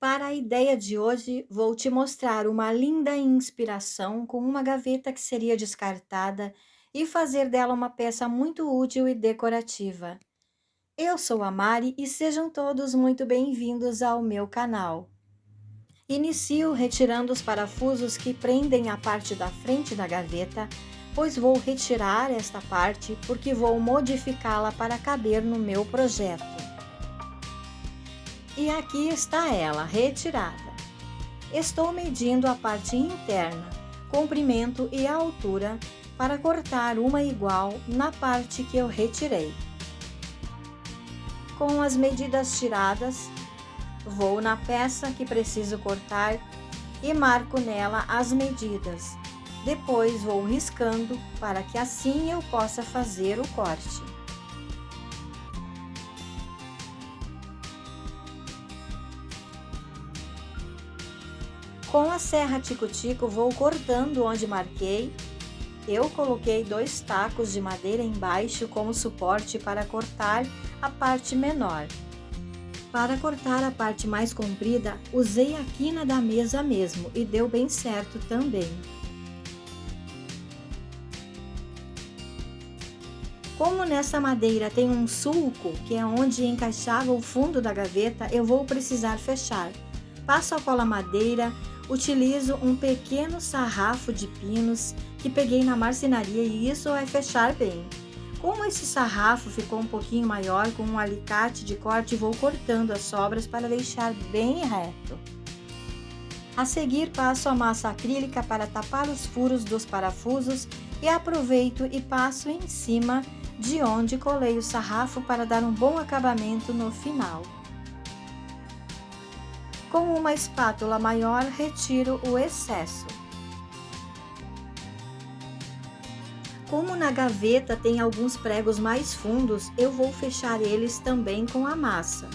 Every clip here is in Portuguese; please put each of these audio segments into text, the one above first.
Para a ideia de hoje, vou te mostrar uma linda inspiração com uma gaveta que seria descartada e fazer dela uma peça muito útil e decorativa. Eu sou a Mari e sejam todos muito bem-vindos ao meu canal. Inicio retirando os parafusos que prendem a parte da frente da gaveta, pois vou retirar esta parte porque vou modificá-la para caber no meu projeto. E aqui está ela, retirada. Estou medindo a parte interna, comprimento e a altura para cortar uma igual na parte que eu retirei. Com as medidas tiradas, vou na peça que preciso cortar e marco nela as medidas. Depois vou riscando para que assim eu possa fazer o corte. Com a serra tico-tico vou cortando onde marquei. Eu coloquei 2 tacos de madeira embaixo como suporte para cortar a parte menor. Para cortar a parte mais comprida, usei a quina da mesa mesmo e deu bem certo também. Como nessa madeira tem um sulco, que é onde encaixava o fundo da gaveta, eu vou precisar fechar. Passo a cola madeira, utilizo um pequeno sarrafo de pinos que peguei na marcenaria e isso vai fechar bem. Como esse sarrafo ficou um pouquinho maior, com um alicate de corte vou cortando as sobras para deixar bem reto. A seguir passo a massa acrílica para tapar os furos dos parafusos e aproveito e passo em cima de onde colei o sarrafo para dar um bom acabamento no final. Com uma espátula maior, retiro o excesso. Como na gaveta tem alguns pregos mais fundos, eu vou fechar eles também com a massa.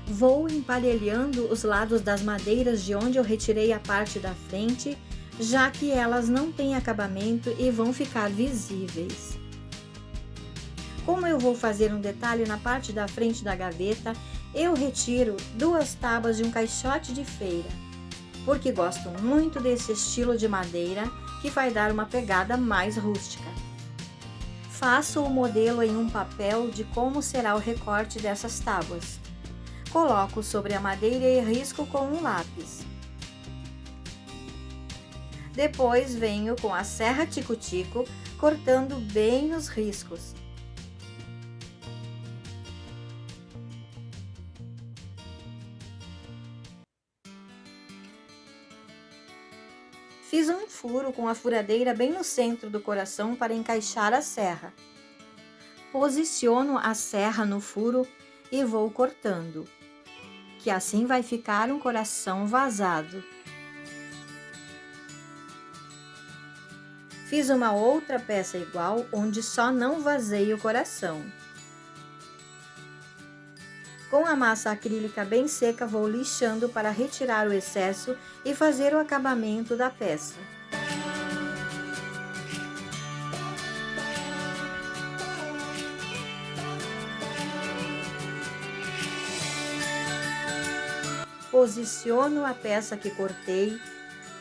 Vou emparelhando os lados das madeiras de onde eu retirei a parte da frente, já que elas não têm acabamento e vão ficar visíveis. Como eu vou fazer um detalhe na parte da frente da gaveta, eu retiro 2 tábuas de um caixote de feira, porque gosto muito desse estilo de madeira que vai dar uma pegada mais rústica. Faço o modelo em um papel de como será o recorte dessas tábuas. Coloco sobre a madeira e risco com um lápis. Depois venho com a serra tico-tico, cortando bem os riscos. Fiz um furo com a furadeira bem no centro do coração para encaixar a serra. Posiciono a serra no furo e vou cortando, que assim vai ficar um coração vazado. Fiz uma outra peça igual, onde só não vazei o coração. Com a massa acrílica bem seca, vou lixando para retirar o excesso e fazer o acabamento da peça. Posiciono a peça que cortei,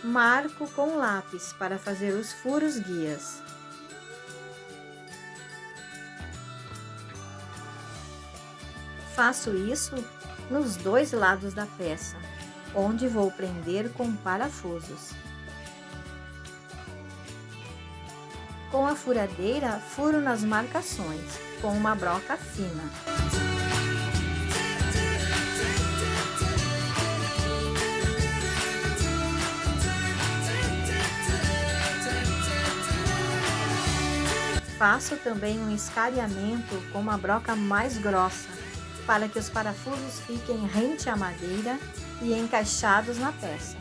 marco com lápis para fazer os furos guias. Faço isso nos 2 lados da peça, onde vou prender com parafusos. Com a furadeira, furo nas marcações, com uma broca fina. Faço também um escariamento com uma broca mais grossa, para que os parafusos fiquem rente à madeira e encaixados na peça.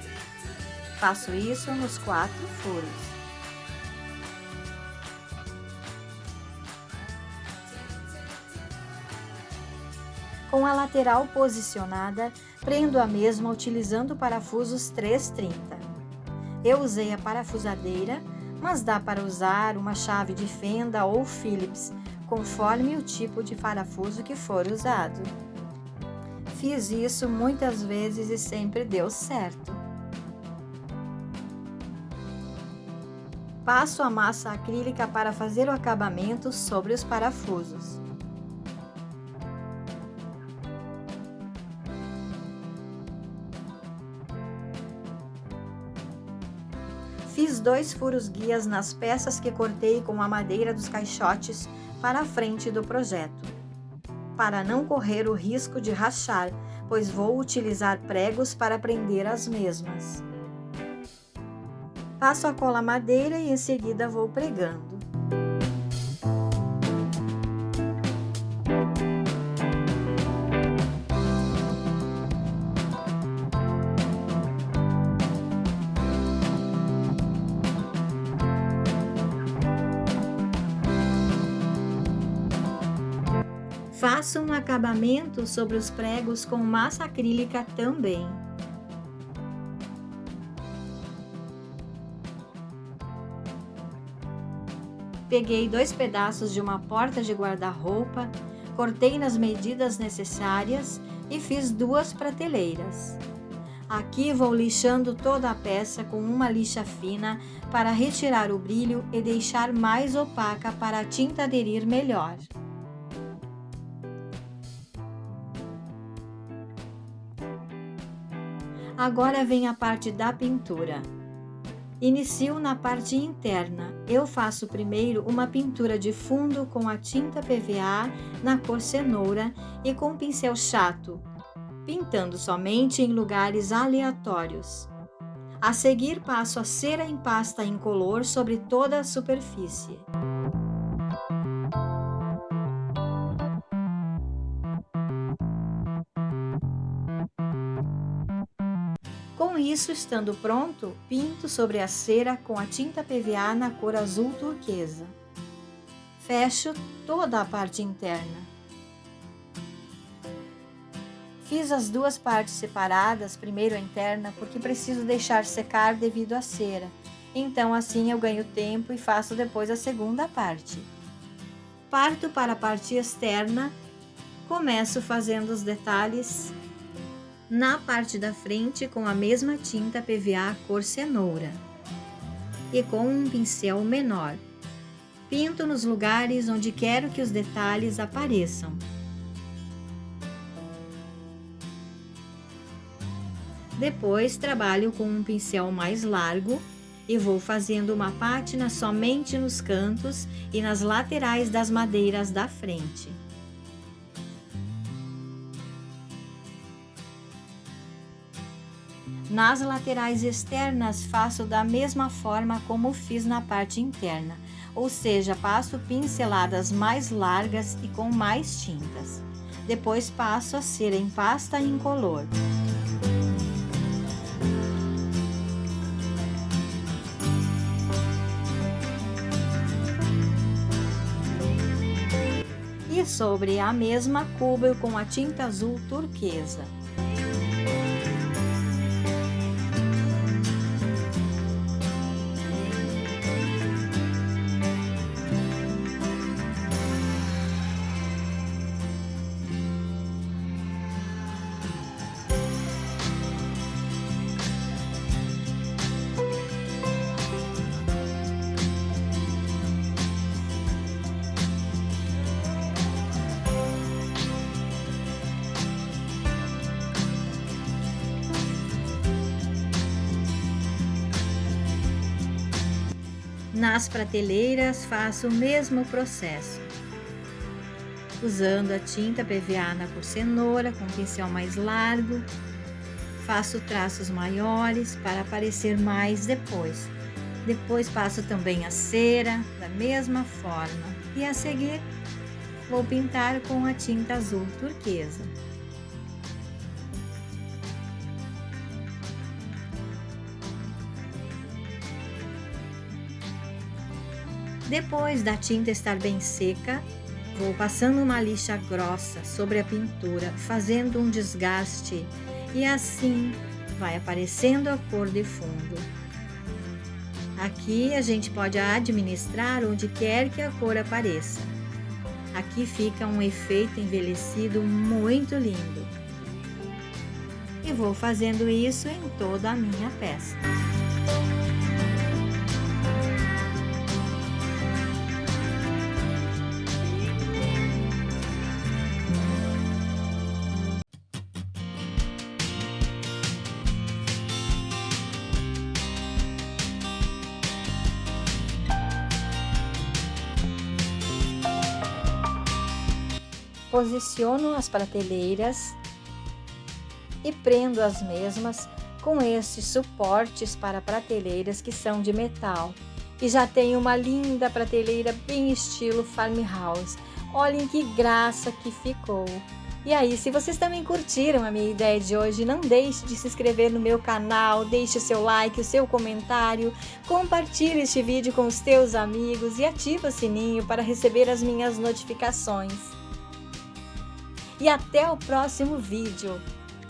Faço isso nos 4 furos. Com a lateral posicionada, prendo a mesma utilizando parafusos 330. Eu usei a parafusadeira, mas dá para usar uma chave de fenda ou Phillips, conforme o tipo de parafuso que for usado. Fiz isso muitas vezes e sempre deu certo. Passo a massa acrílica para fazer o acabamento sobre os parafusos. Fiz 2 furos guias nas peças que cortei com a madeira dos caixotes para a frente do projeto, para não correr o risco de rachar, pois vou utilizar pregos para prender as mesmas. Passo a cola madeira e em seguida vou pregando. Faço um acabamento sobre os pregos com massa acrílica também. Peguei 2 pedaços de uma porta de guarda-roupa, cortei nas medidas necessárias e fiz 2 prateleiras. Aqui vou lixando toda a peça com uma lixa fina para retirar o brilho e deixar mais opaca para a tinta aderir melhor. Agora vem a parte da pintura. Inicio na parte interna. Eu faço primeiro uma pintura de fundo com a tinta PVA na cor cenoura e com pincel chato, pintando somente em lugares aleatórios. A seguir, passo a cera em pasta incolor sobre toda a superfície. Com isso estando pronto, pinto sobre a cera com a tinta PVA na cor azul turquesa. Fecho toda a parte interna. Fiz as 2 partes separadas, primeiro a interna, porque preciso deixar secar devido à cera. Então assim eu ganho tempo e faço depois a segunda parte. Parto para a parte externa, começo fazendo os detalhes na parte da frente com a mesma tinta PVA cor cenoura e com um pincel menor. Pinto nos lugares onde quero que os detalhes apareçam. Depois trabalho com um pincel mais largo e vou fazendo uma pátina somente nos cantos e nas laterais das madeiras da frente. Nas laterais externas faço da mesma forma como fiz na parte interna, ou seja, passo pinceladas mais largas e com mais tintas. Depois passo a cera em pasta incolor. E sobre a mesma cubro com a tinta azul turquesa. Nas prateleiras faço o mesmo processo, usando a tinta PVA na cor cenoura com pincel mais largo. Faço traços maiores para aparecer mais depois. Depois passo também a cera da mesma forma e a seguir vou pintar com a tinta azul turquesa. Depois da tinta estar bem seca, vou passando uma lixa grossa sobre a pintura, fazendo um desgaste e assim vai aparecendo a cor de fundo. Aqui a gente pode administrar onde quer que a cor apareça. Aqui fica um efeito envelhecido muito lindo. E vou fazendo isso em toda a minha peça. Posiciono as prateleiras e prendo as mesmas com estes suportes para prateleiras que são de metal. E já tenho uma linda prateleira bem estilo farmhouse. Olhem que graça que ficou! E aí, se vocês também curtiram a minha ideia de hoje, não deixe de se inscrever no meu canal, deixe o seu like, o seu comentário, compartilhe este vídeo com os teus amigos e ative o sininho para receber as minhas notificações. E até o próximo vídeo.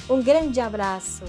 Um grande abraço!